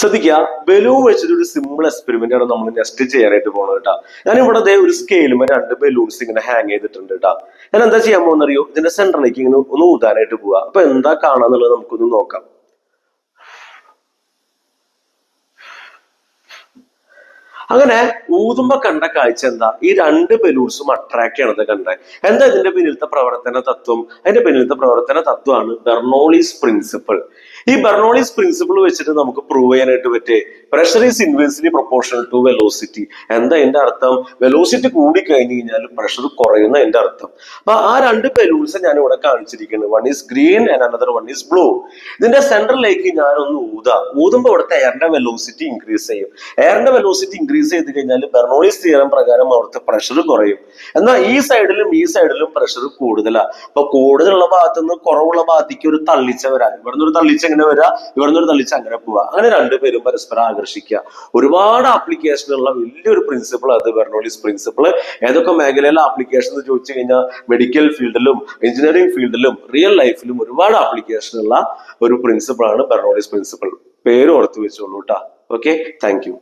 ശ്രദ്ധിക്കുക, ബലൂൺ വെച്ചിട്ട് ഒരു സിമ്പിൾ എക്സ്പെരിമെന്റ് ആണ് നമ്മൾ നെക്സ്റ്റ് ചെയ്യാനായിട്ട് പോകുന്നത് കേട്ടോ. ഞാൻ ഇവിടെ ഒരു സ്കെയിലുമേ 2 ബലൂൺസ് ഇങ്ങനെ ഹാങ് ചെയ്തിട്ടുണ്ട് കേട്ടോ. ഞാൻ എന്താ ചെയ്യാൻ പോകുന്നറിയോ, ഇതിന്റെ സെന്ററിലേക്ക് ഇങ്ങനെ ഒന്ന് ഊതാനായിട്ട് പോവാ. അപ്പൊ എന്താ കാണാന്നുള്ളത് നമുക്കൊന്ന് നോക്കാം. അങ്ങനെ ഊതുമ്പോ കണ്ട കാഴ്ച എന്താ, ഈ 2 ബലൂൺസും അട്രാക്ട് ചെയ്യണത് കണ്ടേ. എന്താ ഇതിന്റെ പിന്നിലത്തെ പ്രവർത്തന തത്വം? അതിന്റെ പിന്നിലത്തെ പ്രവർത്തന തത്വമാണ് ബെർണോളിസ് പ്രിൻസിപ്പിൾ. ഈ ബെർണോളിസ് പ്രിൻസിപ്പിൾ വെച്ചിട്ട് നമുക്ക് പ്രൂവ് ചെയ്യാനായിട്ട് പറ്റേ pressure is inversely proportional to velocity. എന്താ എന്റെ അർത്ഥം? വെലോസിറ്റി കൂടി കഴിഞ്ഞു കഴിഞ്ഞാൽ പ്രഷർ കുറയുന്ന എന്റെ അർത്ഥം. അപ്പൊ ആ 2 ബലൂൺസ് ഞാൻ ഇവിടെ കാണിച്ചിരിക്കുന്നത്, one is green and another one is blue. ഇതിന്റെ സെന്ററിലേക്ക് ഞാനൊന്ന് ഊതുമ്പോ ഇവിടുത്തെ എയറിന്റെ വെലോസിറ്റി ഇൻക്രീസ് ചെയ്യും. എയറിന്റെ വെലോസിറ്റി ഇൻക്രീസ് ചെയ്ത് കഴിഞ്ഞാൽ ബെർണോളിസ് തിയറം പ്രകാരം അവിടുത്തെ പ്രഷർ കുറയും. എന്നാൽ ഈ സൈഡിലും പ്രഷർ കൂടുതലാണ്. അപ്പൊ കൂടുതലുള്ള ഭാഗത്ത് നിന്ന് കുറവുള്ള ഭാഗത്തേക്ക് ഒരു തള്ളിച്ച വരാം. ഇവിടുന്ന് ഒരു തള്ളിച്ച എങ്ങനെ വരാ, ഇവിടുന്ന് ഒരു തള്ളിച്ച അങ്ങനെ പോവാ. അങ്ങനെ 2 പേരും പരസ്പരം ആകർഷിക്കുക. ഒരുപാട് ആപ്ലിക്കേഷനുള്ള വലിയൊരു പ്രിൻസിപ്പിൾ അത് ബെർണോളിസ് പ്രിൻസിപ്പിൾ. ഏതൊക്കെ മേഖലയിലെ ആപ്ലിക്കേഷൻ എന്ന് ചോദിച്ചു കഴിഞ്ഞാൽ മെഡിക്കൽ ഫീൽഡിലും എഞ്ചിനീയറിംഗ് ഫീൽഡിലും റിയൽ ലൈഫിലും ഒരുപാട് ആപ്ലിക്കേഷൻ ഉള്ള ഒരു പ്രിൻസിപ്പിൾ ആണ് ബെർണോളിസ് പ്രിൻസിപ്പിൾ. പേര് ഓർത്ത് വെച്ചോളൂ കേട്ടോ. Okay, thank you.